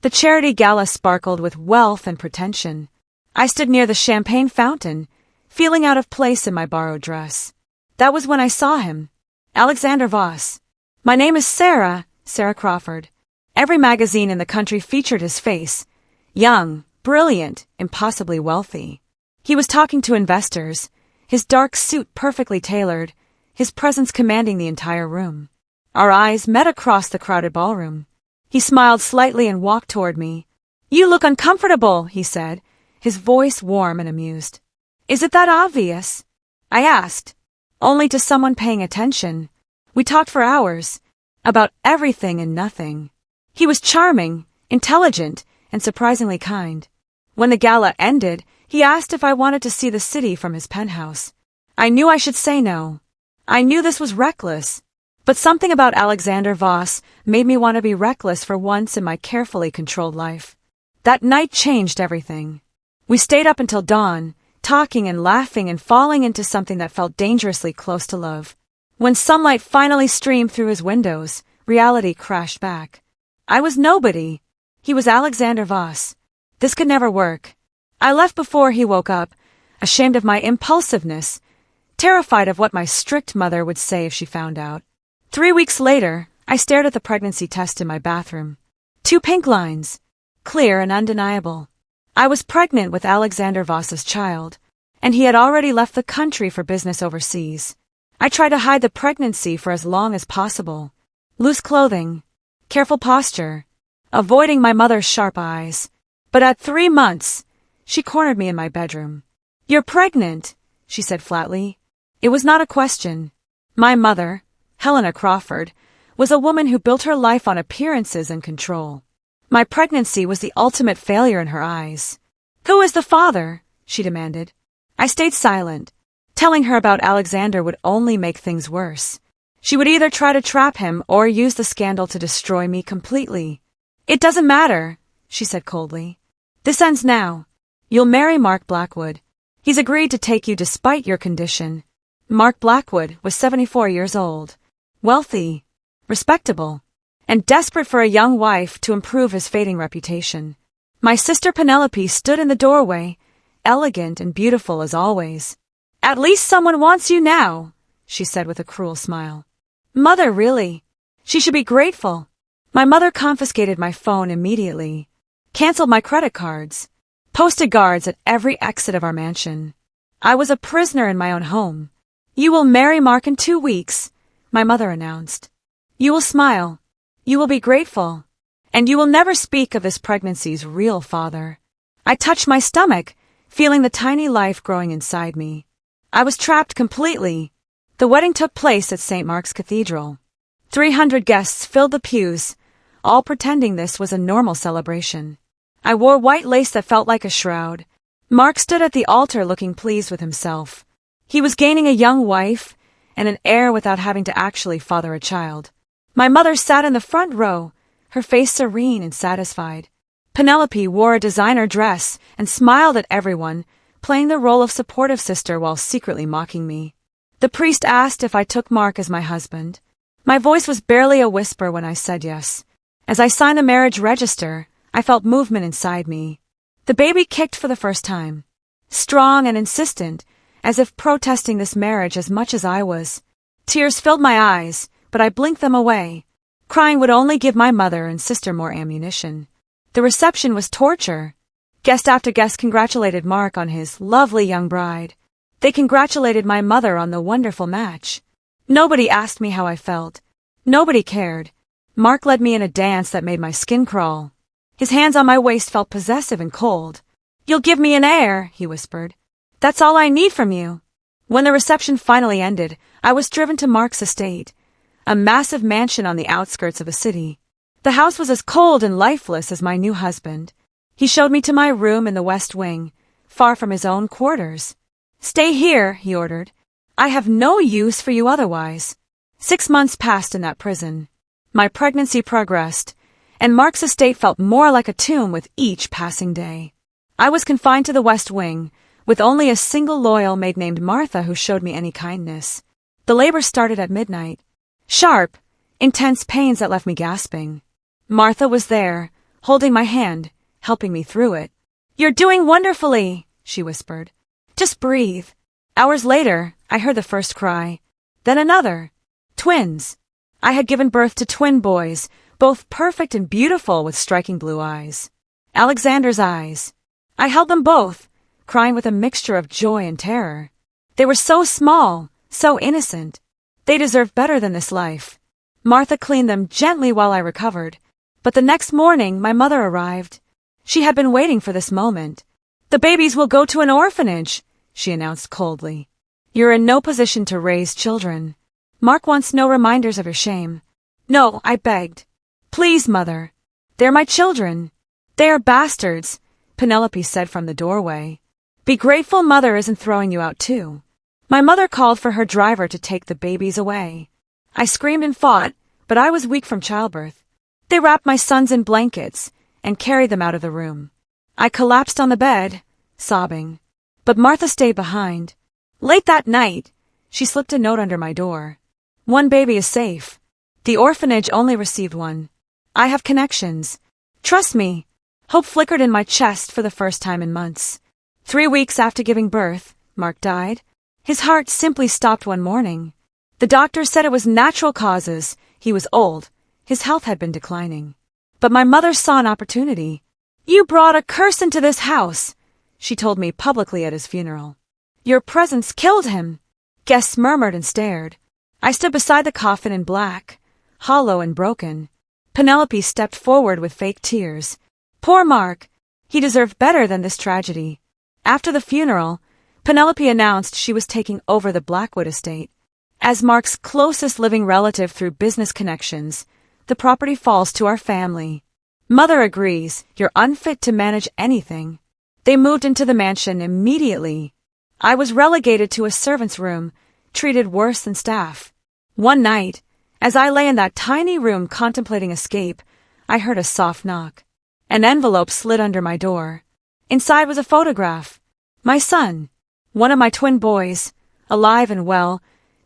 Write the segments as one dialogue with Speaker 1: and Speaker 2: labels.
Speaker 1: The charity gala sparkled with wealth and pretension. I stood near the champagne fountain, feeling out of place in my borrowed dress. That was when I saw him. Alexander Voss. My name is Sarah Crawford. Every magazine in the country featured his face. Young, brilliant, impossibly wealthy. He was talking to investors, his dark suit perfectly tailored, his presence commanding the entire room. Our eyes met across the crowded ballroom. He smiled slightly and walked toward me. "You look uncomfortable," he said, his voice warm and amused. "Is it that obvious?" I asked. Only to someone paying attention. We talked for hours, about everything and nothing. He was charming, intelligent, and surprisingly kind. When the gala ended, he asked if I wanted to see the city from his penthouse. I knew I should say no. I knew this was reckless. But something about Alexander Voss made me want to be reckless for once in my carefully controlled life. That night changed everything. We stayed up until dawn, talking and laughing and falling into something that felt dangerously close to love. When sunlight finally streamed through his windows, reality crashed back. I was nobody. He was Alexander Voss. This could never work. I left before he woke up, ashamed of my impulsiveness, terrified of what my strict mother would say if she found out. 3 weeks later, I stared at the pregnancy test in my bathroom. 2 pink lines, clear and undeniable. I was pregnant with Alexander Voss's child, and he had already left the country for business overseas. I tried to hide the pregnancy for as long as possible. Loose clothing, careful posture, avoiding my mother's sharp eyes. But at 3 months, she cornered me in my bedroom. "You're pregnant," she said flatly. It was not a question. My mother, Helena Crawford, was a woman who built her life on appearances and control. My pregnancy was the ultimate failure in her eyes. "Who is the father?" she demanded. I stayed silent. Telling her about Alexander would only make things worse. She would either try to trap him or use the scandal to destroy me completely. "It doesn't matter," she said coldly. "This ends now. You'll marry Mark Blackwood. He's agreed to take you despite your condition." Mark Blackwood was 74 years old, wealthy, respectable, and desperate for a young wife to improve his fading reputation. My sister Penelope stood in the doorway, elegant and beautiful as always. "At least someone wants you now," she said with a cruel smile. "Mother, really? She should be grateful." My mother confiscated my phone immediately, canceled my credit cards, posted guards at every exit of our mansion. I was a prisoner in my own home. "You will marry Mark in 2 weeks," my mother announced. "You will smile. You will be grateful. And you will never speak of this pregnancy's real father." I touched my stomach, feeling the tiny life growing inside me. I was trapped completely. The wedding took place at St. Mark's Cathedral. 300 guests filled the pews, all pretending this was a normal celebration. I wore white lace that felt like a shroud. Mark stood at the altar looking pleased with himself. He was gaining a young wife and an heir without having to actually father a child. My mother sat in the front row, her face serene and satisfied. Penelope wore a designer dress and smiled at everyone, playing the role of supportive sister while secretly mocking me. The priest asked if I took Mark as my husband. My voice was barely a whisper when I said yes. As I signed the marriage register, I felt movement inside me. The baby kicked for the first time. Strong and insistent, as if protesting this marriage as much as I was. Tears filled my eyes, but I blinked them away. Crying would only give my mother and sister more ammunition. The reception was torture. Guest after guest congratulated Mark on his lovely young bride. They congratulated my mother on the wonderful match. Nobody asked me how I felt. Nobody cared. Mark led me in a dance that made my skin crawl. His hands on my waist felt possessive and cold. "You'll give me an heir," he whispered. "That's all I need from you." When the reception finally ended, I was driven to Mark's estate, a massive mansion on the outskirts of a city. The house was as cold and lifeless as my new husband. He showed me to my room in the West Wing, far from his own quarters. "Stay here," he ordered. "I have no use for you otherwise." 6 months passed in that prison. My pregnancy progressed, and Mark's estate felt more like a tomb with each passing day. I was confined to the West Wing, with only a single loyal maid named Martha who showed me any kindness. The labor started at midnight. Sharp, intense pains that left me gasping. Martha was there, holding my hand, helping me through it. "You're doing wonderfully," she whispered. "Just breathe." Hours later, I heard the first cry. Then another. Twins. I had given birth to twin boys, both perfect and beautiful with striking blue eyes. Alexander's eyes. I held them both, crying with a mixture of joy and terror. They were so small, so innocent. They deserved better than this life. Martha cleaned them gently while I recovered. But the next morning, my mother arrived. She had been waiting for this moment. "The babies will go to an orphanage," she announced coldly. "You're in no position to raise children. Mark wants no reminders of your shame." "No," I begged. "Please, Mother. They're my children." "They are bastards," Penelope said from the doorway. "Be grateful Mother isn't throwing you out too." My mother called for her driver to take the babies away. I screamed and fought, but I was weak from childbirth. They wrapped my sons in blankets and carried them out of the room. I collapsed on the bed, sobbing. But Martha stayed behind. Late that night, she slipped a note under my door. "One baby is safe. The orphanage only received one. I have connections. Trust me." Hope flickered in my chest for the first time in months. 3 weeks after giving birth, Mark died. His heart simply stopped one morning. The doctor said it was natural causes. He was old. His health had been declining. But my mother saw an opportunity. "You brought a curse into this house," she told me publicly at his funeral. "Your presence killed him." Guests murmured and stared. I stood beside the coffin in black, hollow and broken. Penelope stepped forward with fake tears. Poor Mark. He deserved better than this tragedy. After the funeral, Penelope announced she was taking over the Blackwood estate. As Mark's closest living relative through business connections, the property falls to our family. Mother agrees. You're unfit to manage anything. They moved into the mansion immediately. I was relegated to a servant's room, treated worse than staff. One night, as I lay in that tiny room contemplating escape, I heard a soft knock. An envelope slid under my door. Inside was a photograph. My son, one of my twin boys, alive and well,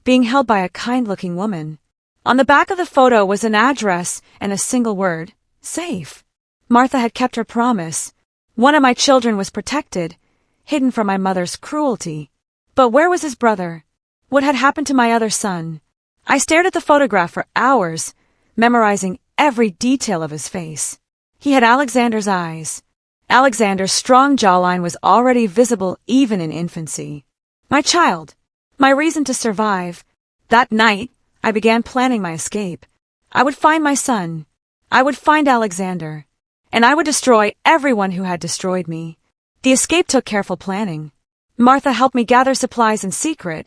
Speaker 1: being held by a kind-looking woman. On the back of the photo was an address and a single word, safe. Martha had kept her promise. One of my children was protected, hidden from my mother's cruelty. But where was his brother? What had happened to my other son? I stared at the photograph for hours, memorizing every detail of his face. He had Alexander's eyes. Alexander's strong jawline was already visible even in infancy. My child. My reason to survive. That night, I began planning my escape. I would find my son. I would find Alexander. And I would destroy everyone who had destroyed me. The escape took careful planning. Martha helped me gather supplies in secret.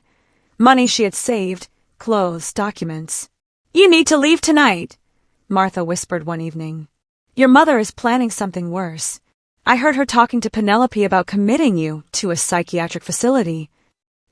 Speaker 1: Money she had saved, clothes, documents. "You need to leave tonight," Martha whispered one evening. "Your mother is planning something worse. I heard her talking to Penelope about committing you to a psychiatric facility."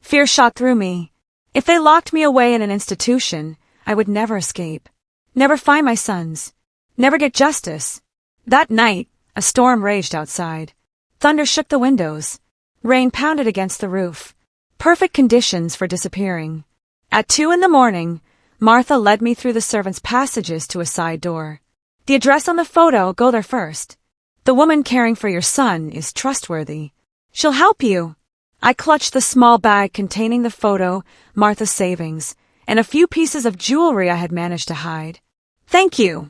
Speaker 1: Fear shot through me. If they locked me away in an institution, I would never escape. Never find my sons. Never get justice. That night, a storm raged outside. Thunder shook the windows. Rain pounded against the roof. Perfect conditions for disappearing. At 2 a.m, Martha led me through the servants' passages to a side door. "The address on the photo, go there first. The woman caring for your son is trustworthy. She'll help you." I clutched the small bag containing the photo, Martha's savings, and a few pieces of jewelry I had managed to hide. "Thank you,"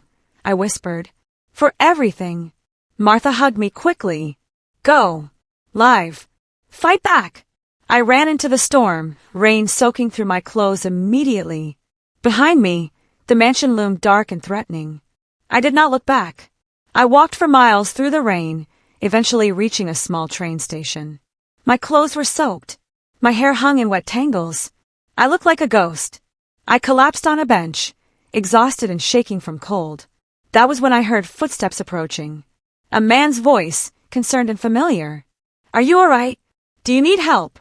Speaker 1: I whispered, "for everything." Martha hugged me quickly. "Go. Live. Fight back." I ran into the storm, rain soaking through my clothes immediately. Behind me, the mansion loomed dark and threatening. I did not look back. I walked for miles through the rain, eventually reaching a small train station. My clothes were soaked. My hair hung in wet tangles. I looked like a ghost. I collapsed on a bench, exhausted and shaking from cold. That was when I heard footsteps approaching. A man's voice, concerned and familiar. "Are you all right? Do you need help?"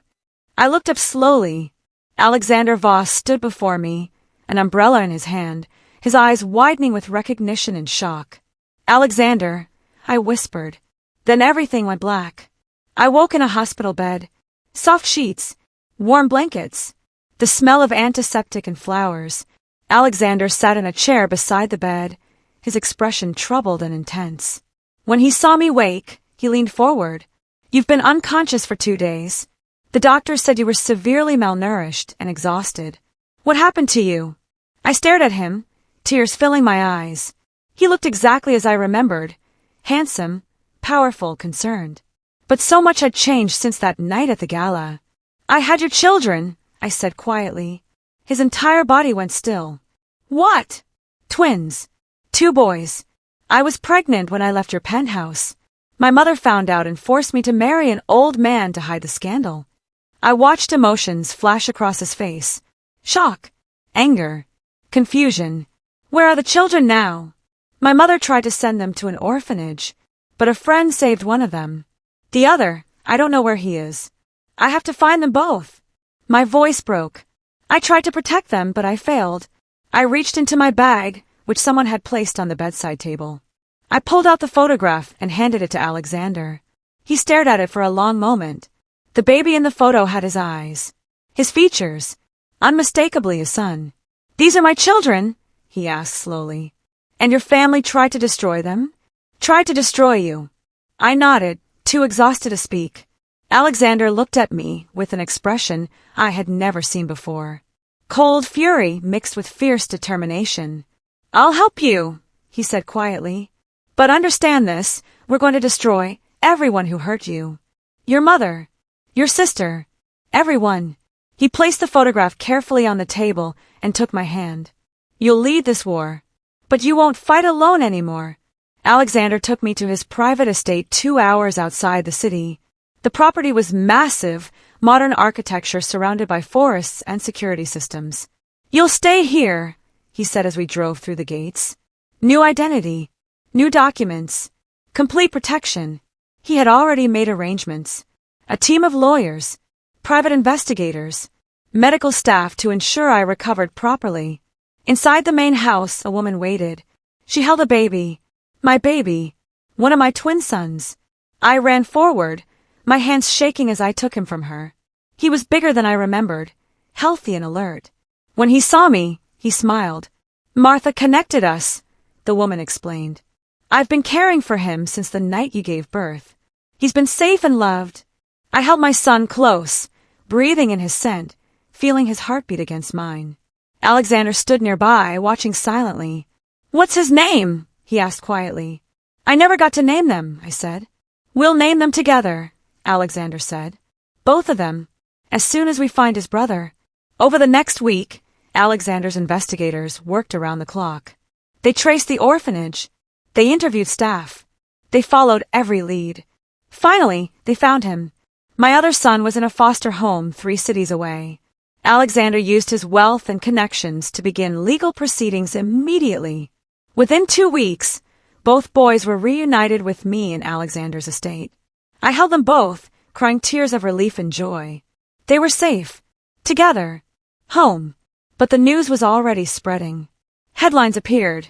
Speaker 1: I looked up slowly. Alexander Voss stood before me, an umbrella in his hand, his eyes widening with recognition and shock. "Alexander," I whispered. Then everything went black. I woke in a hospital bed. Soft sheets, warm blankets, the smell of antiseptic and flowers. Alexander sat in a chair beside the bed, his expression troubled and intense. When he saw me wake, he leaned forward. You've been unconscious for 2 days. The doctor said you were severely malnourished and exhausted. What happened to you? I stared at him, tears filling my eyes. He looked exactly as I remembered. Handsome, powerful, concerned. But so much had changed since that night at the gala. I had your children, I said quietly. His entire body went still. What? Twins. 2 boys. I was pregnant when I left your penthouse. My mother found out and forced me to marry an old man to hide the scandal. I watched emotions flash across his face. Shock, anger, confusion. Where are the children now? My mother tried to send them to an orphanage, but a friend saved one of them. The other, I don't know where he is. I have to find them both. My voice broke. I tried to protect them, but I failed. I reached into my bag, which someone had placed on the bedside table. I pulled out the photograph and handed it to Alexander. He stared at it for a long moment. The baby in the photo had his eyes, his features, unmistakably his son. These are my children, he asked slowly. And your family tried to destroy them? Tried to destroy you. I nodded, too exhausted to speak. Alexander looked at me with an expression I had never seen before. Cold fury mixed with fierce determination. I'll help you, he said quietly. But understand this, we're going to destroy everyone who hurt you. Your mother, your sister, everyone. He placed the photograph carefully on the table and took my hand. You'll lead this war. But you won't fight alone anymore. Alexander took me to his private estate 2 hours outside the city. The property was massive, modern architecture surrounded by forests and security systems. You'll stay here, he said as we drove through the gates. New identity, new documents, complete protection. He had already made arrangements. A team of lawyers, private investigators, medical staff to ensure I recovered properly. Inside the main house, a woman waited. She held a baby. My baby. One of my twin sons. I ran forward, my hands shaking as I took him from her. He was bigger than I remembered, healthy and alert. When he saw me, he smiled. Martha connected us, the woman explained. I've been caring for him since the night you gave birth. He's been safe and loved. I held my son close, breathing in his scent, feeling his heartbeat against mine. Alexander stood nearby, watching silently. What's his name? He asked quietly. I never got to name them, I said. We'll name them together, Alexander said. Both of them, as soon as we find his brother. Over the next week, Alexander's investigators worked around the clock. They traced the orphanage. They interviewed staff. They followed every lead. Finally, they found him. My other son was in a foster home 3 cities away. Alexander used his wealth and connections to begin legal proceedings immediately. Within 2 weeks, both boys were reunited with me in Alexander's estate. I held them both, crying tears of relief and joy. They were safe. Together. Home. But the news was already spreading. Headlines appeared.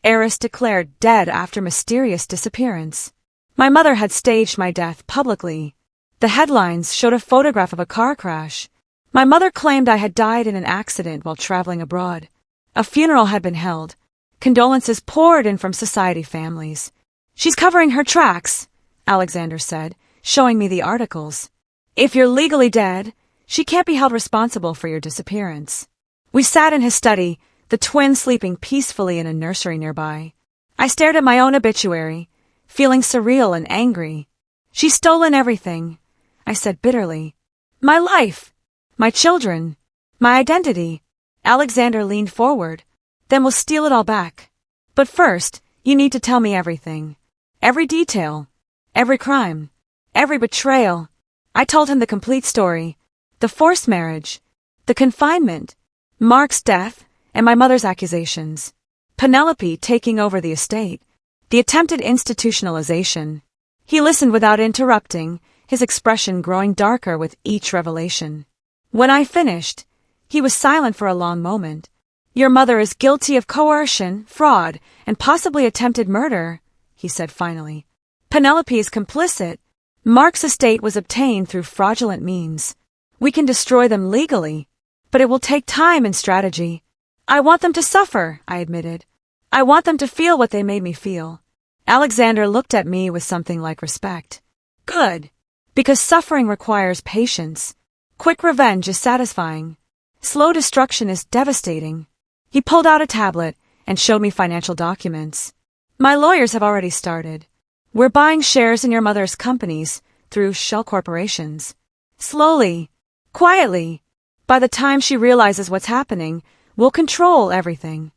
Speaker 1: Heiress declared dead after mysterious disappearance. My mother had staged my death publicly. The headlines showed a photograph of a car crash. My mother claimed I had died in an accident while traveling abroad. A funeral had been held. Condolences poured in from society families. She's covering her tracks, Alexander said, showing me the articles. If you're legally dead, she can't be held responsible for your disappearance. We sat in his study, the twins sleeping peacefully in a nursery nearby. I stared at my own obituary, feeling surreal and angry. She's stolen everything, I said bitterly. My life. My children, my identity. Alexander leaned forward. Then we'll steal it all back. But first, you need to tell me everything. Every detail. Every crime. Every betrayal. I told him the complete story. The forced marriage. The confinement. Mark's death, and my mother's accusations. Penelope taking over the estate. The attempted institutionalization. He listened without interrupting, his expression growing darker with each revelation. When I finished, he was silent for a long moment. Your mother is guilty of coercion, fraud, and possibly attempted murder, he said finally. Penelope is complicit. Mark's estate was obtained through fraudulent means. We can destroy them legally, but it will take time and strategy. I want them to suffer, I admitted. I want them to feel what they made me feel. Alexander looked at me with something like respect. Good. Because suffering requires patience. Quick revenge is satisfying. Slow destruction is devastating. He pulled out a tablet and showed me financial documents. My lawyers have already started. We're buying shares in your mother's companies through shell corporations. Slowly, quietly. By the time she realizes what's happening, we'll control everything.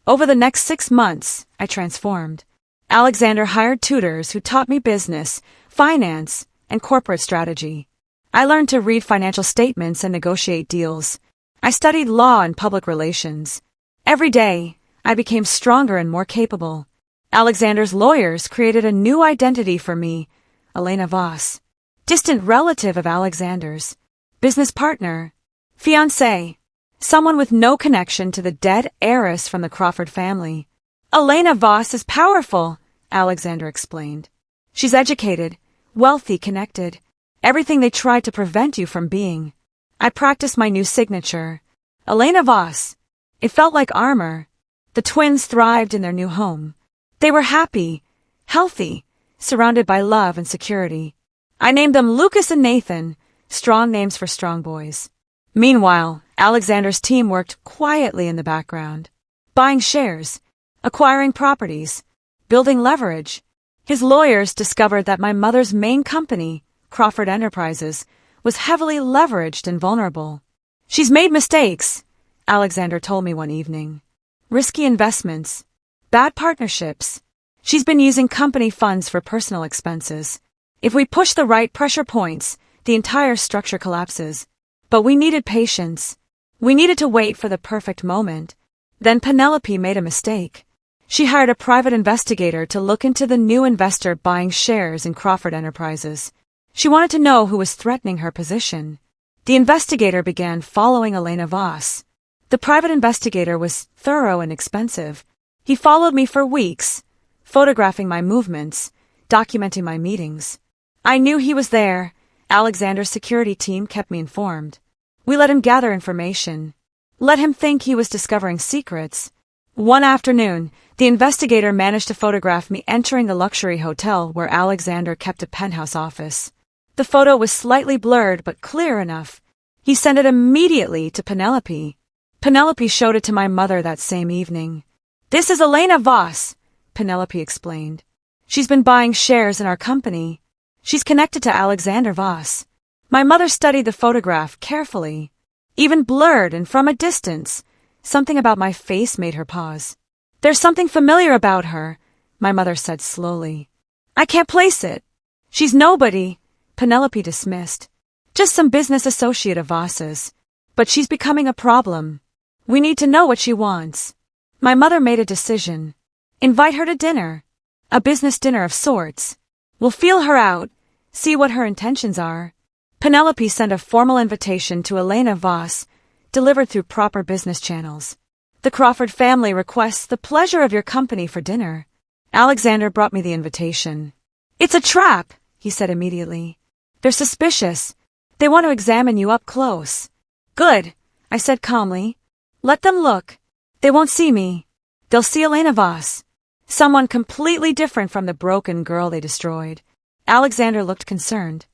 Speaker 1: Over the next 6 months, I transformed. Alexander hired tutors who taught me business, finance, and corporate strategy. I learned to read financial statements and negotiate deals. I studied law and public relations. Every day, I became stronger and more capable. Alexander's lawyers created a new identity for me, Elena Voss. Distant relative of Alexander's. Business partner. Fiancé. Someone with no connection to the dead heiress from the Crawford family. Elena Voss is powerful, Alexander explained. She's educated, wealthy, connected. Everything they tried to prevent you from being. I practiced my new signature. Elena Voss. It felt like armor. The twins thrived in their new home. They were happy, healthy, surrounded by love and security. I named them Lucas and Nathan, strong names for strong boys. Meanwhile, Alexander's team worked quietly in the background. Buying shares, acquiring properties, building leverage. His lawyers discovered that my mother's main company, Crawford Enterprises, was heavily leveraged and vulnerable. She's made mistakes, Alexander told me one evening. Risky investments, bad partnerships. She's been using company funds for personal expenses. If we push the right pressure points, the entire structure collapses. But we needed patience. We needed to wait for the perfect moment. Then Penelope made a mistake. She hired a private investigator to look into the new investor buying shares in Crawford Enterprises. She wanted to know who was threatening her position. The investigator began following Elena Voss. The private investigator was thorough and expensive. He followed me for weeks, photographing my movements, documenting my meetings. I knew he was there. Alexander's security team kept me informed. We let him gather information. Let him think he was discovering secrets. One afternoon, the investigator managed to photograph me entering the luxury hotel where Alexander kept a penthouse office. The photo was slightly blurred but clear enough. He sent it immediately to Penelope. Penelope showed it to my mother that same evening. This is Elena Voss, Penelope explained. She's been buying shares in our company. She's connected to Alexander Voss. My mother studied the photograph carefully. Even blurred and from a distance, something about my face made her pause. There's something familiar about her, my mother said slowly. I can't place it. She's nobody, Penelope dismissed. Just some business associate of Voss's. But she's becoming a problem. We need to know what she wants. My mother made a decision. Invite her to dinner. A business dinner of sorts. We'll feel her out, see what her intentions are. Penelope sent a formal invitation to Elena Voss, delivered through proper business channels. The Crawford family requests the pleasure of your company for dinner. Alexander brought me the invitation. It's a trap, he said immediately. They're suspicious. They want to examine you up close. Good, I said calmly. Let them look. They won't see me. They'll see Elena Voss. Someone completely different from the broken girl they destroyed. Alexander looked concerned.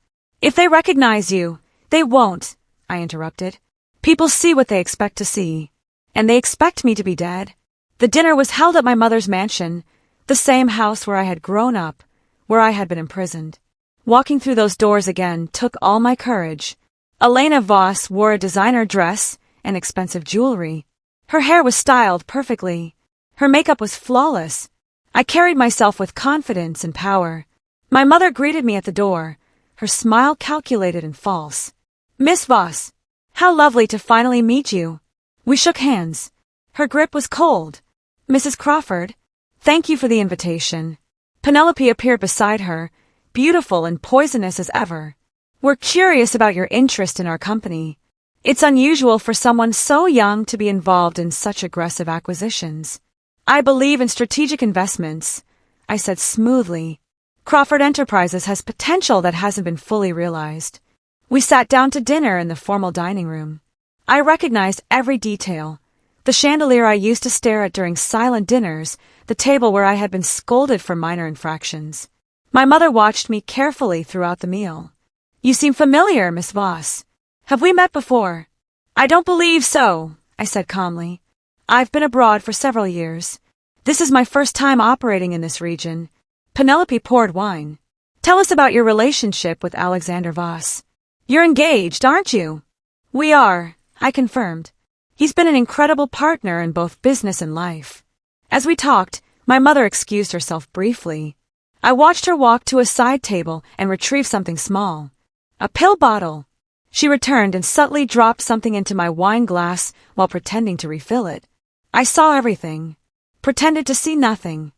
Speaker 1: If they recognize you, they won't, I interrupted. People see what they expect to see. And they expect me to be dead. The dinner was held at my mother's mansion, the same house where I had grown up, where I had been imprisoned. Walking through those doors again took all my courage. Elena Voss wore a designer dress and expensive jewelry. Her hair was styled perfectly. Her makeup was flawless. I carried myself with confidence and power. My mother greeted me at the door, her smile calculated and false. Miss Voss, how lovely to finally meet you. We shook hands. Her grip was cold. Mrs. Crawford, thank you for the invitation. Penelope appeared beside her, beautiful and poisonous as ever. We're curious about your interest in our company. It's unusual for someone so young to be involved in such aggressive acquisitions. I believe in strategic investments, I said smoothly. Crawford Enterprises has potential that hasn't been fully realized. We sat down to dinner in the formal dining room. I recognized every detail. The chandelier I used to stare at during silent dinners, the table where I had been scolded for minor infractions. My mother watched me carefully throughout the meal. "You seem familiar, Miss Voss. Have we met before?" "I don't believe so," I said calmly. "I've been abroad for several years. This is my first time operating in this region." Penelope poured wine. "Tell us about your relationship with Alexander Voss. You're engaged, aren't you?" "We are," I confirmed. "He's been an incredible partner in both business and life." As we talked, my mother excused herself briefly. I watched her walk to a side table and retrieve something small. A pill bottle. She returned and subtly dropped something into my wine glass while pretending to refill it. I saw everything. Pretended to see nothing.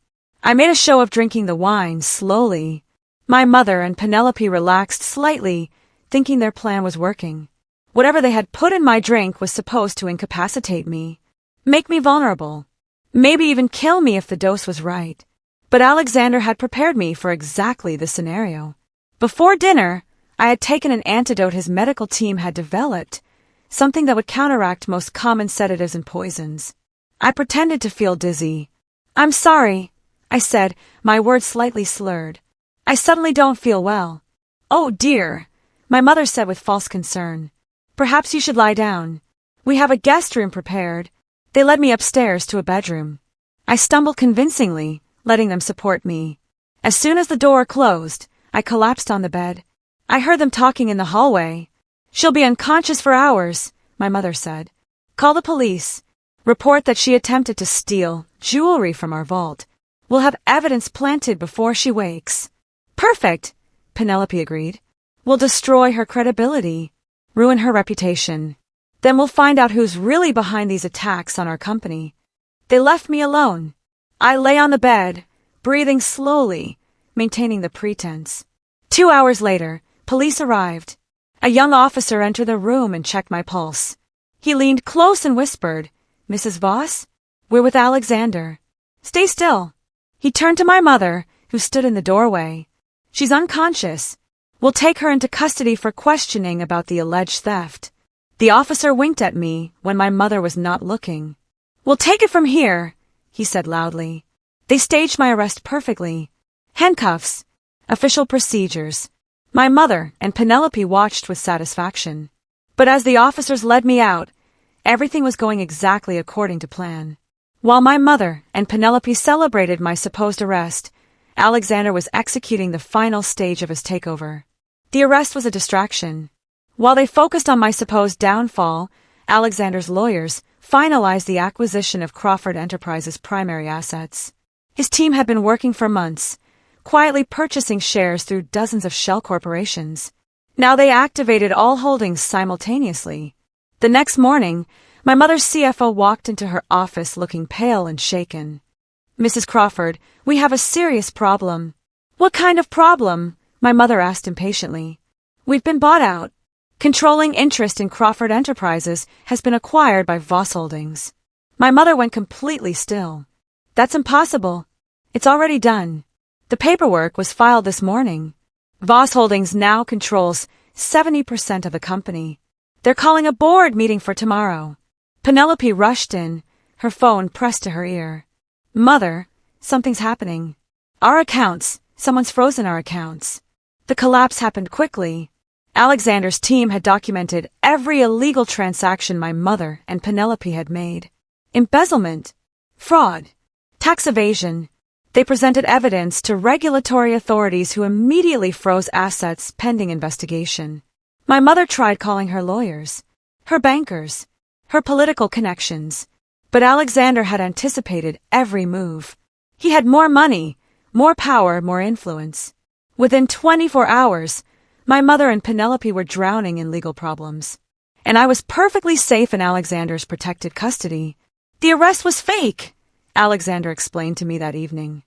Speaker 1: I made a show of drinking the wine slowly. My mother and Penelope relaxed slightly, thinking their plan was working. Whatever they had put in my drink was supposed to incapacitate me, make me vulnerable, maybe even kill me if the dose was right. But Alexander had prepared me for exactly this scenario. Before dinner, I had taken an antidote his medical team had developed, something that would counteract most common sedatives and poisons. I pretended to feel dizzy. "I'm sorry," I said, my words slightly slurred. "I suddenly don't feel well." "Oh dear," my mother said with false concern. "Perhaps you should lie down. We have a guest room prepared." They led me upstairs to a bedroom. I stumbled convincingly, letting them support me. As soon as the door closed, I collapsed on the bed. I heard them talking in the hallway. "She'll be unconscious for hours," my mother said. "Call the police. Report that she attempted to steal jewelry from our vault. We'll have evidence planted before she wakes." "Perfect," Penelope agreed. "We'll destroy her credibility, ruin her reputation. Then we'll find out who's really behind these attacks on our company." They left me alone. I lay on the bed, breathing slowly, maintaining the pretense. 2 hours later, police arrived. A young officer entered the room and checked my pulse. He leaned close and whispered, "Mrs. Voss, we're with Alexander. Stay still." He turned to my mother, who stood in the doorway. "She's unconscious. We'll take her into custody for questioning about the alleged theft." The officer winked at me when my mother was not looking. "We'll take it from here," he said loudly. They staged my arrest perfectly. Handcuffs. Official procedures. My mother and Penelope watched with satisfaction. But as the officers led me out, everything was going exactly according to plan. While my mother and Penelope celebrated my supposed arrest, Alexander was executing the final stage of his takeover. The arrest was a distraction. While they focused on my supposed downfall, Alexander's lawyers finalized the acquisition of Crawford Enterprises' primary assets. His team had been working for months, quietly purchasing shares through dozens of shell corporations. Now they activated all holdings simultaneously. The next morning, my mother's CFO walked into her office looking pale and shaken. "Mrs. Crawford, we have a serious problem." "What kind of problem?" my mother asked impatiently. "We've been bought out. Controlling interest in Crawford Enterprises has been acquired by Voss Holdings." My mother went completely still. "That's impossible. It's already done. The paperwork was filed this morning. Voss Holdings now controls 70% of the company. They're calling a board meeting for tomorrow." Penelope rushed in, her phone pressed to her ear. "Mother, something's happening. Someone's frozen our accounts." The collapse happened quickly. Alexander's team had documented every illegal transaction my mother and Penelope had made. Embezzlement, fraud, tax evasion. They presented evidence to regulatory authorities who immediately froze assets pending investigation. My mother tried calling her lawyers, her bankers, her political connections, but Alexander had anticipated every move. He had more money, more power, more influence. Within 24 hours, my mother and Penelope were drowning in legal problems, and I was perfectly safe in Alexander's protected custody. "The arrest was fake," Alexander explained to me that evening.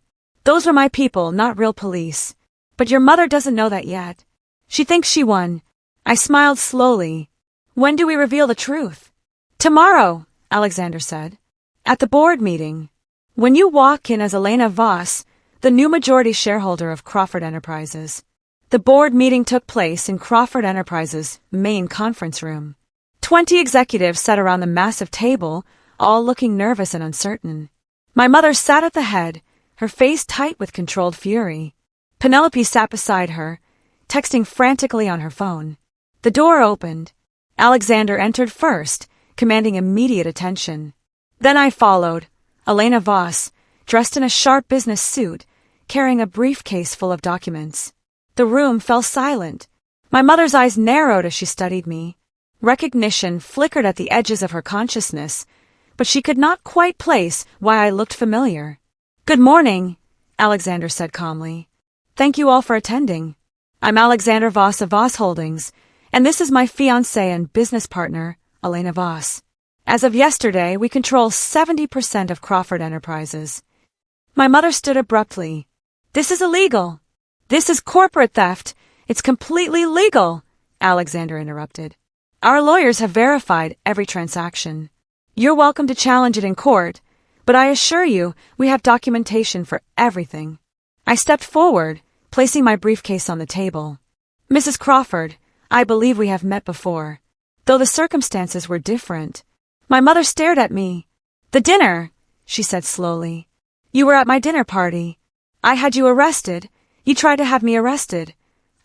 Speaker 1: "Those were my people, not real police. But your mother doesn't know that yet. She thinks she won." I smiled slowly. "When do we reveal the truth?" "Tomorrow," Alexander said. "At the board meeting. When you walk in as Elena Voss, the new majority shareholder of Crawford Enterprises." The board meeting took place in Crawford Enterprises' main conference room. 20 executives sat around the massive table, all looking nervous and uncertain. My mother sat at the head, her face tight with controlled fury. Penelope sat beside her, texting frantically on her phone. The door opened. Alexander entered first, commanding immediate attention. Then I followed, Elena Voss, dressed in a sharp business suit, carrying a briefcase full of documents. The room fell silent. My mother's eyes narrowed as she studied me. Recognition flickered at the edges of her consciousness, but she could not quite place why I looked familiar. "Good morning," Alexander said calmly. "Thank you all for attending. I'm Alexander Voss of Voss Holdings, and this is my fiancée and business partner, Elena Voss. As of yesterday, we control 70% of Crawford Enterprises." My mother stood abruptly. "This is illegal. This is corporate theft. It's completely legal," Alexander interrupted. "Our lawyers have verified every transaction. You're welcome to challenge it in court, but I assure you we have documentation for everything." I stepped forward, placing my briefcase on the table. "Mrs. Crawford, I believe we have met before, though the circumstances were different." My mother stared at me. "The dinner," she said slowly. "You were at my dinner party. I had you arrested. You tried to have me arrested,"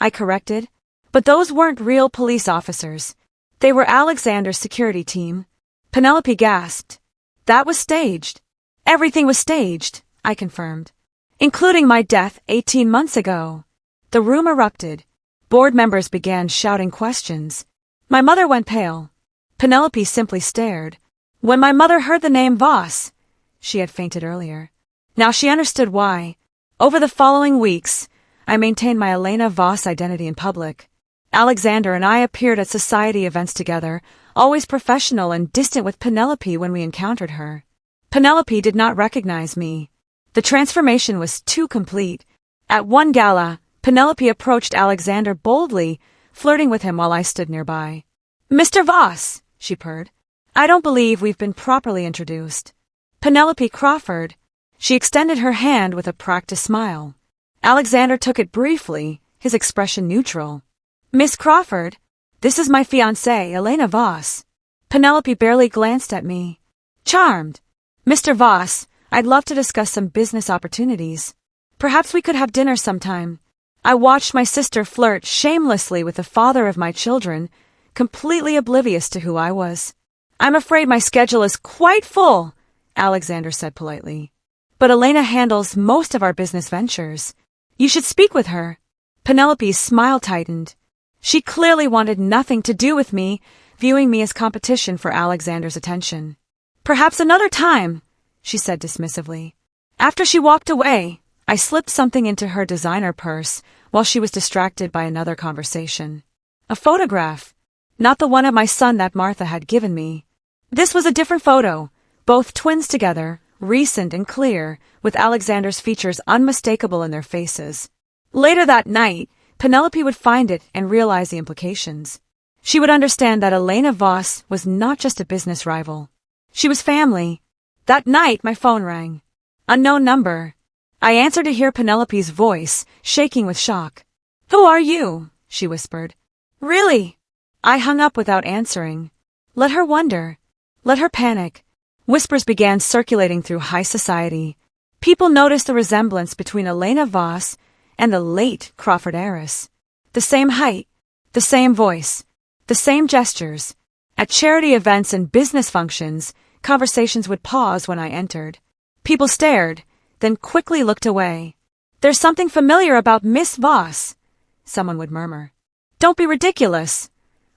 Speaker 1: I corrected. "But those weren't real police officers. They were Alexander's security team." Penelope gasped. "That was staged." "Everything was staged," I confirmed, "including my death 18 months ago." The room erupted. Board members began shouting questions. My mother went pale. Penelope simply stared. When my mother heard the name Voss, she had fainted earlier. Now she understood why. Over the following weeks, I maintained my Elena Voss identity in public. Alexander and I appeared at society events together, always professional and distant with Penelope when we encountered her. Penelope did not recognize me. The transformation was too complete. At one gala, Penelope approached Alexander boldly, flirting with him while I stood nearby. "Mr. Voss," she purred. "I don't believe we've been properly introduced." "Penelope Crawford." She extended her hand with a practiced smile. Alexander took it briefly, his expression neutral. "Miss Crawford, this is my fiancée, Elena Voss." Penelope barely glanced at me. "Charmed. Mr. Voss, I'd love to discuss some business opportunities. Perhaps we could have dinner sometime." I watched my sister flirt shamelessly with the father of my children, completely oblivious to who I was. "I'm afraid my schedule is quite full," Alexander said politely. "But Elena handles most of our business ventures. You should speak with her." Penelope's smile tightened. She clearly wanted nothing to do with me, viewing me as competition for Alexander's attention. "Perhaps another time," she said dismissively. After she walked away, I slipped something into her designer purse while she was distracted by another conversation. A photograph, not the one of my son that Martha had given me. This was a different photo, both twins together, recent and clear, with Alexander's features unmistakable in their faces. Later that night, Penelope would find it and realize the implications. She would understand that Elena Voss was not just a business rival. She was family. That night, my phone rang. Unknown number. I answered to hear Penelope's voice, shaking with shock. "Who are you?" she whispered. "Really?" I hung up without answering. Let her wonder. Let her panic. Whispers began circulating through high society. People noticed the resemblance between Elena Voss and the late Crawford heiress. The same height, the same voice, the same gestures. At charity events and business functions, conversations would pause when I entered. People stared, then quickly looked away. "There's something familiar about Miss Voss," someone would murmur. "Don't be ridiculous,"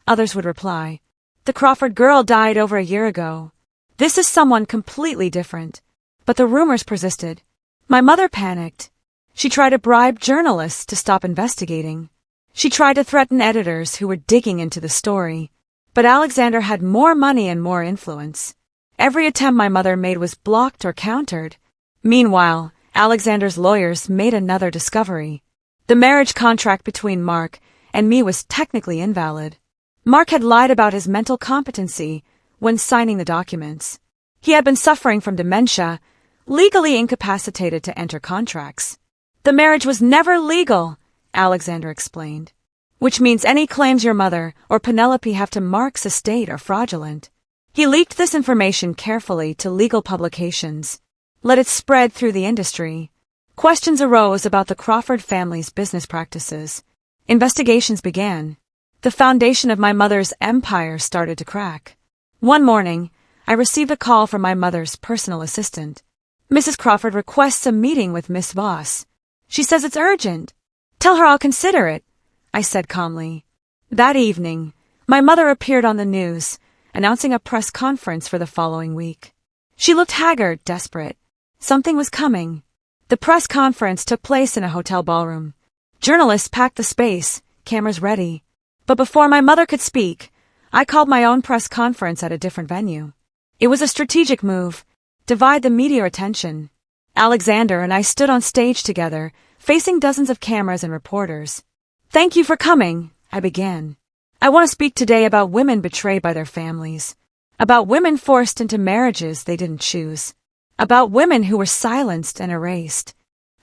Speaker 1: others would reply. "The Crawford girl died over a year ago. This is someone completely different." But the rumors persisted. My mother panicked. She tried to bribe journalists to stop investigating. She tried to threaten editors who were digging into the story. But Alexander had more money and more influence. Every attempt my mother made was blocked or countered. Meanwhile, Alexander's lawyers made another discovery. The marriage contract between Mark and me was technically invalid. Mark had lied about his mental competency when signing the documents. He had been suffering from dementia, legally incapacitated to enter contracts. "The marriage was never legal," Alexander explained, "which means any claims your mother or Penelope have to Mark's estate are fraudulent." He leaked this information carefully to legal publications, let it spread through the industry. Questions arose about the Crawford family's business practices. Investigations began. The foundation of my mother's empire started to crack. One morning, I received a call from my mother's personal assistant. Mrs. Crawford requests a meeting with Miss Voss. She says it's urgent. Tell her I'll consider it, I said calmly. That evening, my mother appeared on the news, announcing a press conference for the following week. She looked haggard, desperate. Something was coming. The press conference took place in a hotel ballroom. Journalists packed the space, cameras ready. But before my mother could speak, I called my own press conference at a different venue. It was a strategic move. Divide the media attention. Alexander and I stood on stage together, facing dozens of cameras and reporters. Thank you for coming, I began. I want to speak today about women betrayed by their families. About women forced into marriages they didn't choose. About women who were silenced and erased.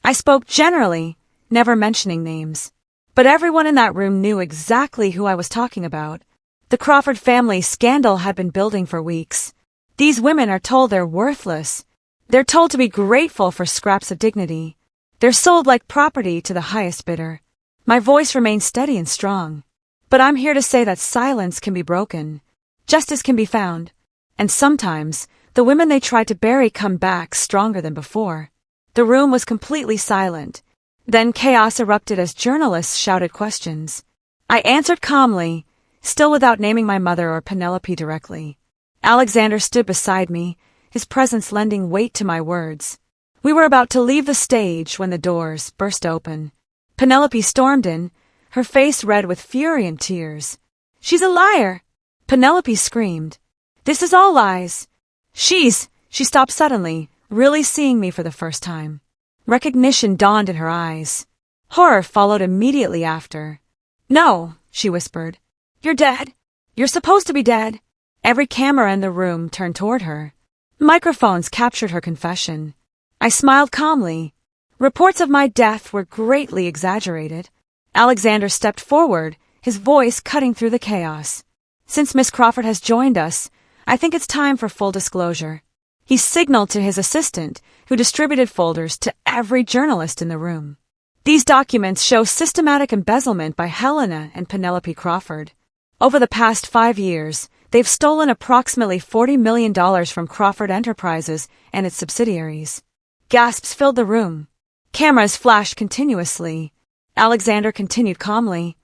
Speaker 1: I spoke generally, never mentioning names. But everyone in that room knew exactly who I was talking about. The Crawford family scandal had been building for weeks. These women are told they're worthless. They're told to be grateful for scraps of dignity. They're sold like property to the highest bidder. My voice remains steady and strong. But I'm here to say that silence can be broken. Justice can be found. And sometimes, the women they tried to bury come back stronger than before. The room was completely silent. Then chaos erupted as journalists shouted questions. I answered calmly, still without naming my mother or Penelope directly. Alexander stood beside me, his presence lending weight to my words. We were about to leave the stage when the doors burst open. Penelope stormed in, her face red with fury and tears. She's a liar! Penelope screamed. This is all lies. She stopped suddenly, really seeing me for the first time. Recognition dawned in her eyes. Horror followed immediately after. No, she whispered. You're dead. You're supposed to be dead. Every camera in the room turned toward her. Microphones captured her confession. I smiled calmly. Reports of my death were greatly exaggerated. Alexander stepped forward, his voice cutting through the chaos. Since Miss Crawford has joined us, I think it's time for full disclosure. He signaled to his assistant, who distributed folders to every journalist in the room. These documents show systematic embezzlement by Helena and Penelope Crawford. Over the past 5 years, they've stolen approximately $40 million from Crawford Enterprises and its subsidiaries. Gasps filled the room. Cameras flashed continuously. Alexander continued calmly.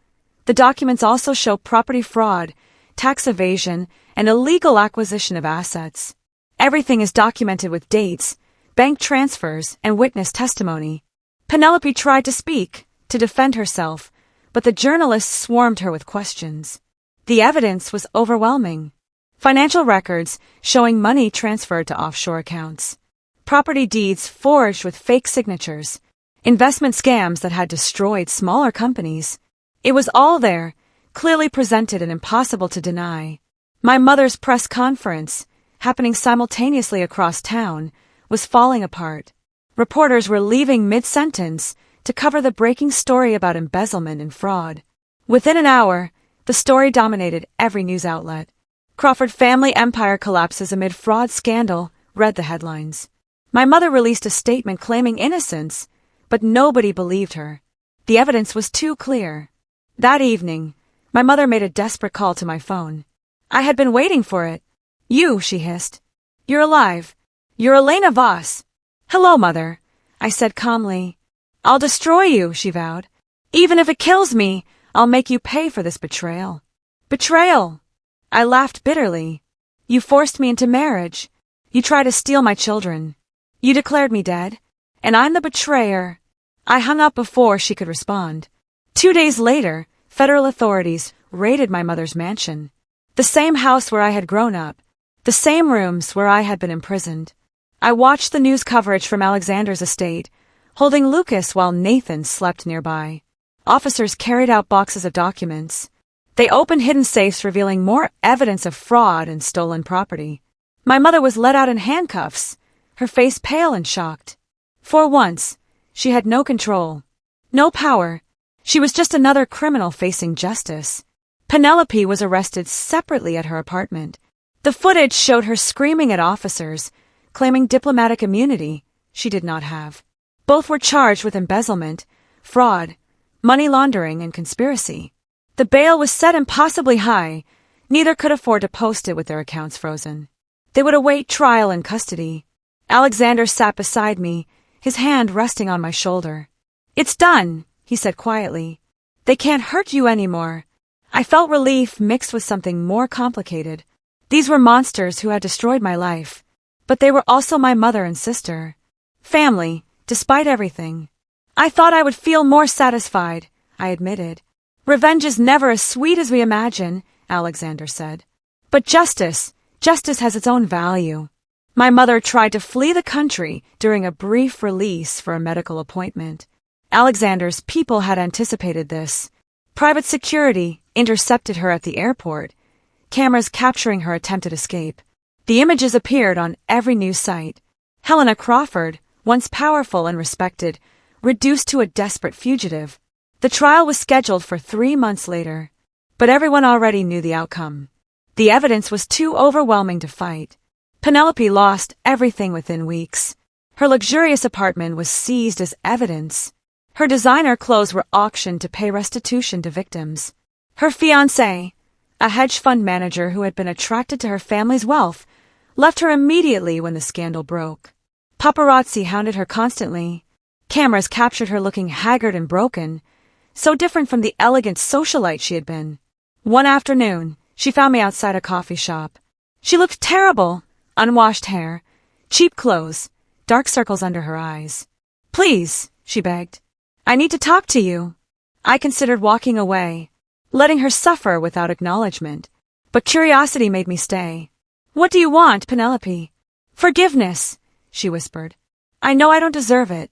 Speaker 1: The documents also show property fraud, tax evasion, and illegal acquisition of assets. Everything is documented with dates, bank transfers, and witness testimony. Penelope tried to speak, to defend herself, but the journalists swarmed her with questions. The evidence was overwhelming. Financial records showing money transferred to offshore accounts. Property deeds forged with fake signatures. Investment scams that had destroyed smaller companies. It was all there, clearly presented and impossible to deny. My mother's press conference, happening simultaneously across town, was falling apart. Reporters were leaving mid-sentence to cover the breaking story about embezzlement and fraud. Within an hour, the story dominated every news outlet. Crawford family empire collapses amid fraud scandal, read the headlines. My mother released a statement claiming innocence, but nobody believed her. The evidence was too clear. That evening, my mother made a desperate call to my phone. I had been waiting for it. You, she hissed. You're alive. You're Elena Voss. Hello, Mother, I said calmly. I'll destroy you, she vowed. Even if it kills me, I'll make you pay for this betrayal. Betrayal! I laughed bitterly. You forced me into marriage. You tried to steal my children. You declared me dead. And I'm the betrayer. I hung up before she could respond. 2 days later, federal authorities raided my mother's mansion. The same house where I had grown up. The same rooms where I had been imprisoned. I watched the news coverage from Alexander's estate, holding Lucas while Nathan slept nearby. Officers carried out boxes of documents. They opened hidden safes revealing more evidence of fraud and stolen property. My mother was led out in handcuffs, her face pale and shocked. For once, she had no control, no power. She was just another criminal facing justice. Penelope was arrested separately at her apartment. The footage showed her screaming at officers, claiming diplomatic immunity she did not have. Both were charged with embezzlement, fraud, money laundering, and conspiracy. The bail was set impossibly high. Neither could afford to post it with their accounts frozen. They would await trial in custody. Alexander sat beside me, his hand resting on my shoulder. "It's done," he said quietly. "They can't hurt you anymore." I felt relief mixed with something more complicated. These were monsters who had destroyed my life, but they were also my mother and sister. Family, despite everything. I thought I would feel more satisfied, I admitted. "Revenge is never as sweet as we imagine," Alexander said. "But justice has its own value." My mother tried to flee the country during a brief release for a medical appointment. Alexander's people had anticipated this. Private security intercepted her at the airport, cameras capturing her attempted escape. The images appeared on every news site. Helena Crawford, once powerful and respected, reduced to a desperate fugitive. The trial was scheduled for 3 months later, but everyone already knew the outcome. The evidence was too overwhelming to fight. Penelope lost everything within weeks. Her luxurious apartment was seized as evidence. Her designer clothes were auctioned to pay restitution to victims. Her fiancé, a hedge fund manager who had been attracted to her family's wealth, left her immediately when the scandal broke. Paparazzi hounded her constantly. Cameras captured her looking haggard and broken, so different from the elegant socialite she had been. One afternoon, she found me outside a coffee shop. She looked terrible. Unwashed hair, cheap clothes, dark circles under her eyes. "Please," she begged. "I need to talk to you." I considered walking away, letting her suffer without acknowledgement, but curiosity made me stay. "What do you want, Penelope?" "Forgiveness," she whispered. "I know I don't deserve it.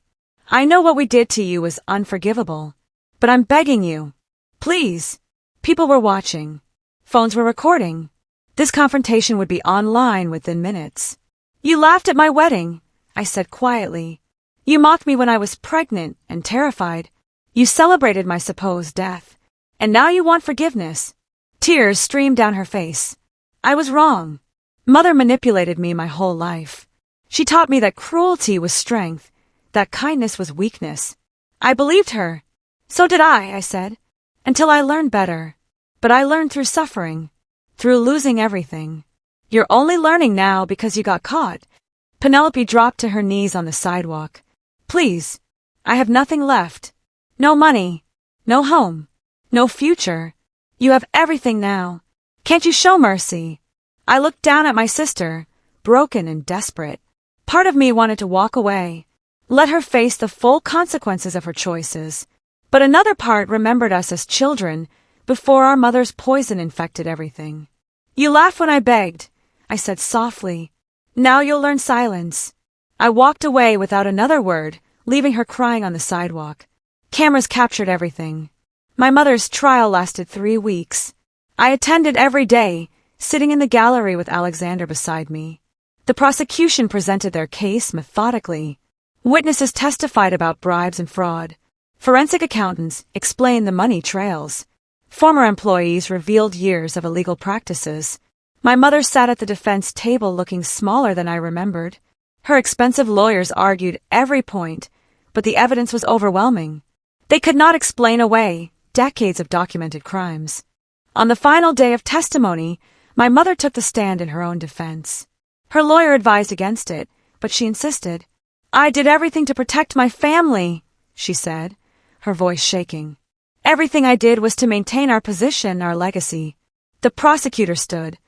Speaker 1: I know what we did to you was unforgivable. But I'm begging you. Please." People were watching. Phones were recording. This confrontation would be online within minutes. "You laughed at my wedding," I said quietly. "You mocked me when I was pregnant and terrified. You celebrated my supposed death. And now you want forgiveness." Tears streamed down her face. I was wrong. Mother manipulated me my whole life. She taught me that cruelty was strength, that kindness was weakness. I believed her. "So did I said, "until I learned better. But I learned through suffering. Through losing everything. You're only learning now because you got caught." Penelope dropped to her knees on the sidewalk. "Please, I have nothing left. No money, no home, no future. You have everything now. Can't you show mercy?" I looked down at my sister, broken and desperate. Part of me wanted to walk away, let her face the full consequences of her choices. But another part remembered us as children, before our mother's poison infected everything. "You laughed when I begged," I said softly. "Now you'll learn silence." I walked away without another word, leaving her crying on the sidewalk. Cameras captured everything. My mother's trial lasted 3 weeks. I attended every day, sitting in the gallery with Alexander beside me. The prosecution presented their case methodically. Witnesses testified about bribes and fraud. Forensic accountants explained the money trails. Former employees revealed years of illegal practices. My mother sat at the defense table looking smaller than I remembered. Her expensive lawyers argued every point, but the evidence was overwhelming. They could not explain away decades of documented crimes. On the final day of testimony, my mother took the stand in her own defense. Her lawyer advised against it, but she insisted. "I did everything to protect my family," she said, her voice shaking. "Everything I did was to maintain our position, our legacy." The prosecutor stood.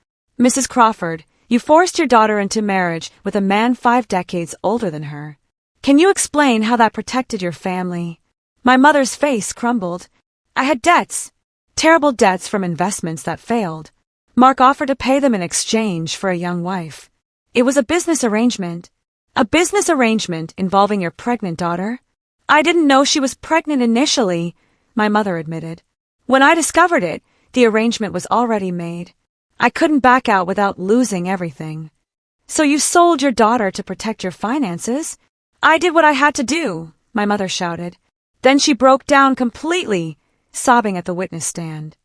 Speaker 1: "Mrs. Crawford, you forced your daughter into marriage with a man 5 decades older than her. Can you explain how that protected your family?" My mother's face crumbled. "I had debts. Terrible debts from investments that failed. Mark offered to pay them in exchange for a young wife. It was a business arrangement. A business arrangement involving your pregnant daughter? I didn't know she was pregnant initially," my mother admitted. "When I discovered it, the arrangement was already made. I couldn't back out without losing everything." "So you sold your daughter to protect your finances?" "I did what I had to do," my mother shouted. Then she broke down completely, sobbing at the witness stand.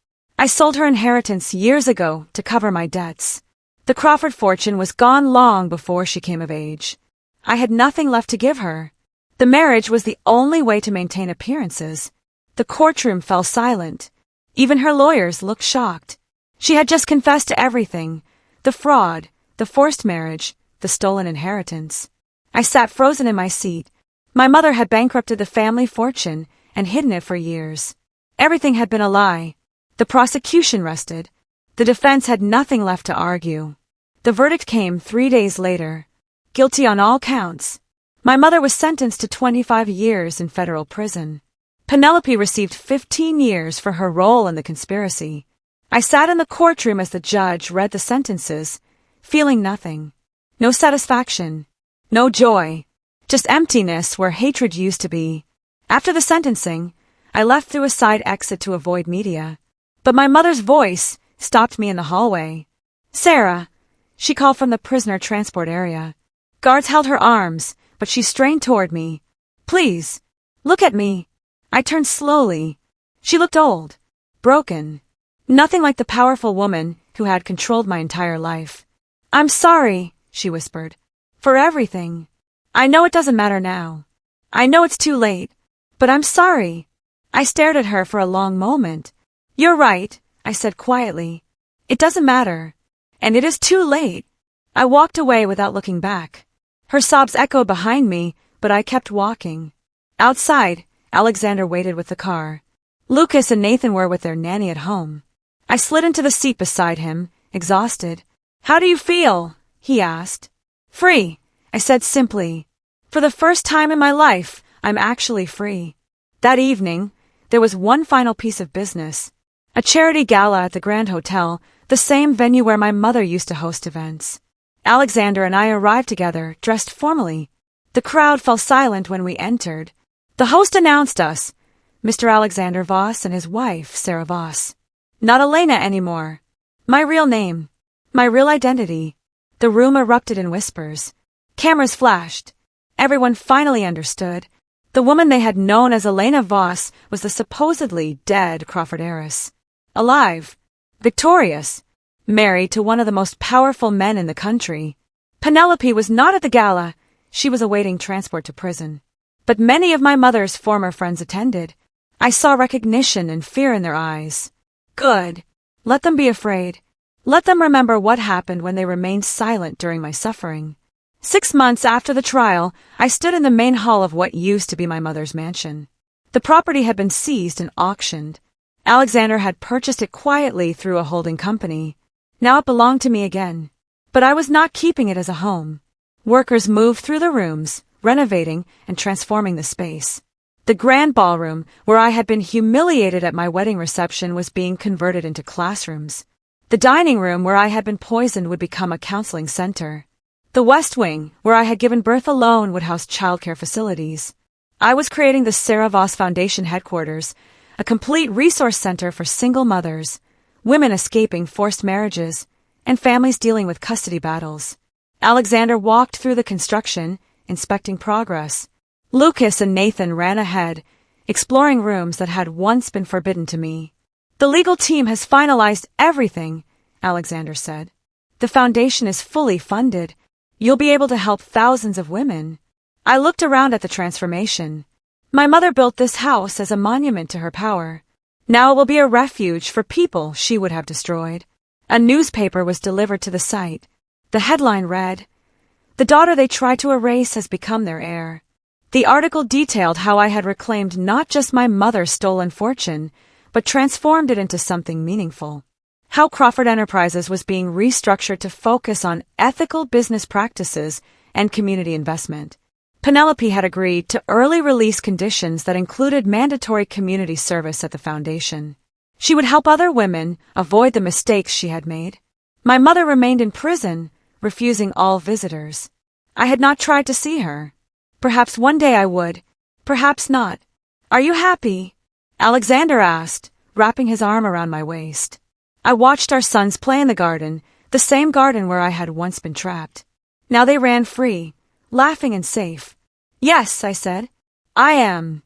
Speaker 1: "I sold her inheritance years ago to cover my debts. The Crawford fortune was gone long before she came of age. I had nothing left to give her. The marriage was the only way to maintain appearances. The courtroom fell silent. Even her lawyers looked shocked. She had just confessed to everything: the fraud, the forced marriage, the stolen inheritance. I sat frozen in my seat. My mother had bankrupted the family fortune and hidden it for years. Everything had been a lie. The prosecution rested. The defense had nothing left to argue. The verdict came 3 days later. Guilty on all counts. My mother was sentenced to 25 years in federal prison. Penelope received 15 years for her role in the conspiracy. I sat in the courtroom as the judge read the sentences, feeling nothing. No satisfaction. No joy. Just emptiness where hatred used to be. After the sentencing, I left through a side exit to avoid media. But my mother's voice stopped me in the hallway. "Sarah," she called from the prisoner transport area. Guards held her arms, but she strained toward me. "Please, look at me." I turned slowly. She looked old, broken, nothing like the powerful woman who had controlled my entire life. "I'm sorry," she whispered, "for everything. I know it doesn't matter now. I know it's too late, but I'm sorry." I stared at her for a long moment. "You're right," I said quietly. "It doesn't matter. And it is too late." I walked away without looking back. Her sobs echoed behind me, but I kept walking. Outside, Alexander waited with the car. Lucas and Nathan were with their nanny at home. I slid into the seat beside him, exhausted. "How do you feel?" he asked. "Free," I said simply. "For the first time in my life, I'm actually free." That evening, there was one final piece of business. A charity gala at the Grand Hotel, the same venue where my mother used to host events. Alexander and I arrived together, dressed formally. The crowd fell silent when we entered. The host announced us, Mr. Alexander Voss and his wife, Sarah Voss. Not Elena anymore. My real name. My real identity. The room erupted in whispers. Cameras flashed. Everyone finally understood. The woman they had known as Elena Voss was the supposedly dead Crawford heiress. Alive. Victorious. Married to one of the most powerful men in the country. Penelope was not at the gala. She was awaiting transport to prison. But many of my mother's former friends attended. I saw recognition and fear in their eyes. Good. Let them be afraid. Let them remember what happened when they remained silent during my suffering. 6 months after the trial, I stood in the main hall of what used to be my mother's mansion. The property had been seized and auctioned. Alexander had purchased it quietly through a holding company. Now it belonged to me again. But I was not keeping it as a home. Workers moved through the rooms, renovating and transforming the space. The grand ballroom, where I had been humiliated at my wedding reception, was being converted into classrooms. The dining room, where I had been poisoned, would become a counseling center. The West Wing, where I had given birth alone, would house childcare facilities. I was creating the Sarah Voss Foundation headquarters, a complete resource center for single mothers, women escaping forced marriages, and families dealing with custody battles. Alexander walked through the construction, inspecting progress. Lucas and Nathan ran ahead, exploring rooms that had once been forbidden to me. "The legal team has finalized everything," Alexander said. "The foundation is fully funded. You'll be able to help thousands of women." I looked around at the transformation. My mother built this house as a monument to her power. Now it will be a refuge for people she would have destroyed. A newspaper was delivered to the site. The headline read, "The daughter they tried to erase has become their heir." The article detailed how I had reclaimed not just my mother's stolen fortune, but transformed it into something meaningful. How Crawford Enterprises was being restructured to focus on ethical business practices and community investment. Penelope had agreed to early release conditions that included mandatory community service at the foundation. She would help other women avoid the mistakes she had made. My mother remained in prison, refusing all visitors. I had not tried to see her. Perhaps one day I would, perhaps not. "Are you happy?" Alexander asked, wrapping his arm around my waist. I watched our sons play in the garden, the same garden where I had once been trapped. Now they ran free, laughing and safe. "Yes," I said, "I am."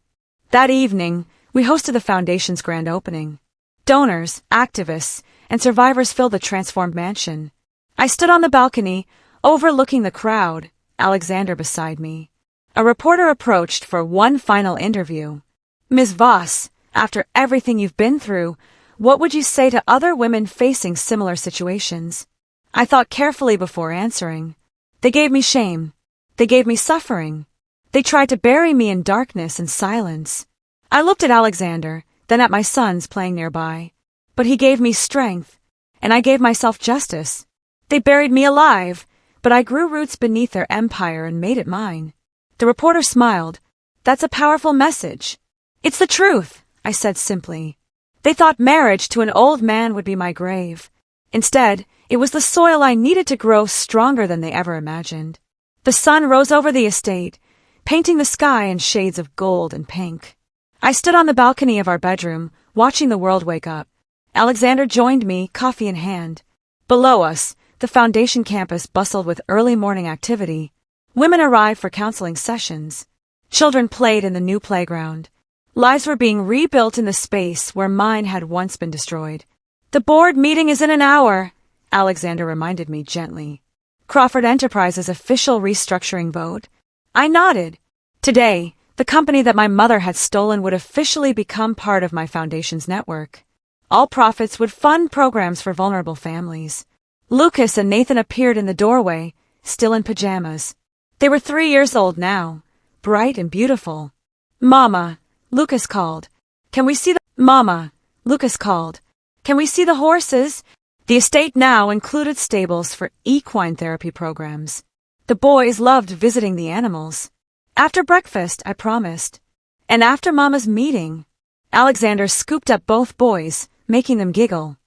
Speaker 1: That evening, we hosted the foundation's grand opening. Donors, activists, and survivors filled the transformed mansion. I stood on the balcony, overlooking the crowd, Alexander beside me. A reporter approached for one final interview. Ms. Voss, after everything you've been through, what would you say to other women facing similar situations? I thought carefully before answering. They gave me shame. They gave me suffering. They tried to bury me in darkness and silence. I looked at Alexander, then at my sons playing nearby. But he gave me strength, and I gave myself justice. They buried me alive, but I grew roots beneath their empire and made it mine. The reporter smiled. That's a powerful message. It's the truth, I said simply. They thought marriage to an old man would be my grave. Instead, it was the soil I needed to grow stronger than they ever imagined. The sun rose over the estate, painting the sky in shades of gold and pink. I stood on the balcony of our bedroom, watching the world wake up. Alexander joined me, coffee in hand. Below us, the foundation campus bustled with early morning activity. Women arrived for counseling sessions. Children played in the new playground. Lives were being rebuilt in the space where mine had once been destroyed. The board meeting is in an hour, Alexander reminded me gently. Crawford Enterprises' official restructuring vote. I nodded. Today, the company that my mother had stolen would officially become part of my foundation's network. All profits would fund programs for vulnerable families. Lucas and Nathan appeared in the doorway, still in pajamas. They were 3 years old now, bright and beautiful. Mama, Lucas called. Can we see the— Mama, Lucas called. Can we see the horses? The estate now included stables for equine therapy programs. The boys loved visiting the animals. After breakfast, I promised. And after Mama's meeting, Alexander scooped up both boys, making them giggle.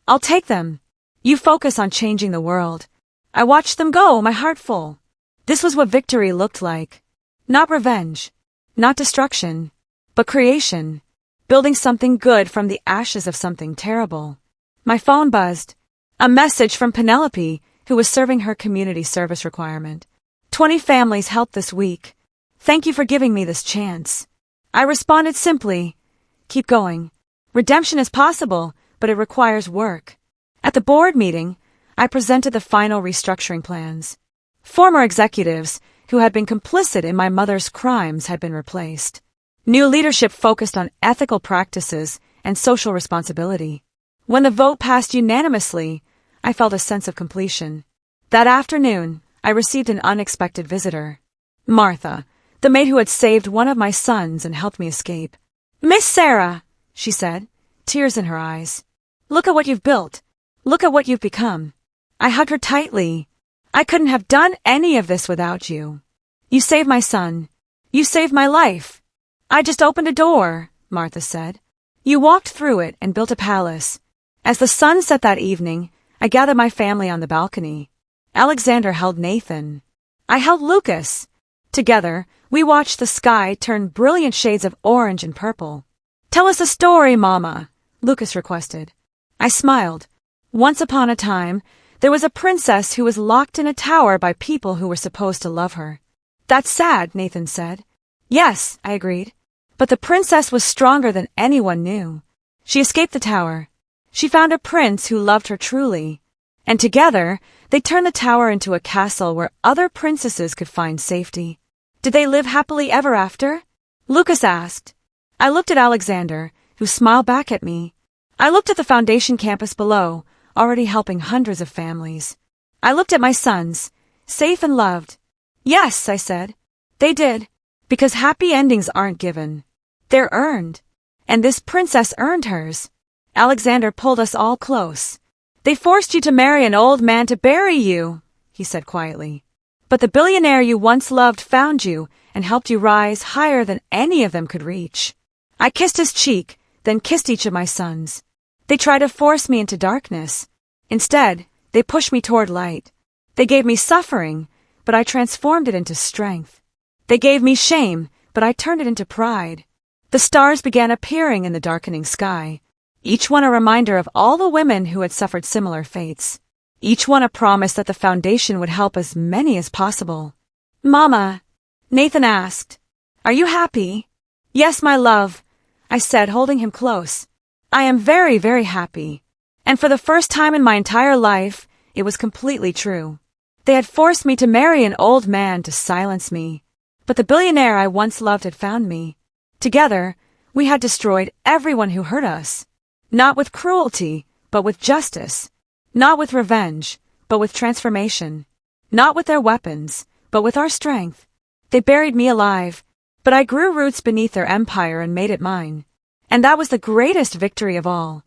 Speaker 1: I'll take them. You focus on changing the world. I watched them go, my heart full. This was what victory looked like. Not revenge, not destruction, but creation. Building something good from the ashes of something terrible. My phone buzzed. A message from Penelope, who was serving her community service requirement. 20 families helped this week. Thank you for giving me this chance. I responded simply. Keep going. Redemption is possible, but it requires work. At the board meeting, I presented the final restructuring plans. Former executives, who had been complicit in my mother's crimes, had been replaced. New leadership focused on ethical practices and social responsibility. When the vote passed unanimously, I felt a sense of completion. That afternoon, I received an unexpected visitor. Martha, the maid who had saved one of my sons and helped me escape. Miss Sarah, she said, tears in her eyes. Look at what you've built. Look at what you've become. I hugged her tightly. I couldn't have done any of this without you. You saved my son. You saved my life. I just opened a door, Martha said. You walked through it and built a palace. As the sun set that evening, I gathered my family on the balcony. Alexander held Nathan. I held Lucas. Together, we watched the sky turn brilliant shades of orange and purple. Tell us a story, Mama, Lucas requested. I smiled. Once upon a time, there was a princess who was locked in a tower by people who were supposed to love her. That's sad, Nathan said. Yes, I agreed. But the princess was stronger than anyone knew. She escaped the tower. She found a prince who loved her truly. And together, they turned the tower into a castle where other princesses could find safety. Did they live happily ever after? Lucas asked. I looked at Alexander, who smiled back at me. I looked at the foundation campus below, already helping hundreds of families. I looked at my sons, safe and loved. Yes, I said. They did. Because happy endings aren't given. They're earned. And this princess earned hers. Alexander pulled us all close. They forced you to marry an old man to bury you, he said quietly. But the billionaire you once loved found you and helped you rise higher than any of them could reach. I kissed his cheek, then kissed each of my sons. They tried to force me into darkness. Instead, they pushed me toward light. They gave me suffering, but I transformed it into strength. They gave me shame, but I turned it into pride. The stars began appearing in the darkening sky, each one a reminder of all the women who had suffered similar fates. Each one a promise that the foundation would help as many as possible. Mama, Nathan asked, are you happy? Yes, my love, I said, holding him close. I am very, very happy. And for the first time in my entire life, It was completely true. They had forced me to marry an old man to silence me. But the billionaire I once loved had found me. Together, we had destroyed everyone who hurt us. Not with cruelty, but with justice. Not with revenge, but with transformation. Not with their weapons, but with our strength. They buried me alive, but I grew roots beneath their empire and made it mine. And that was the greatest victory of all.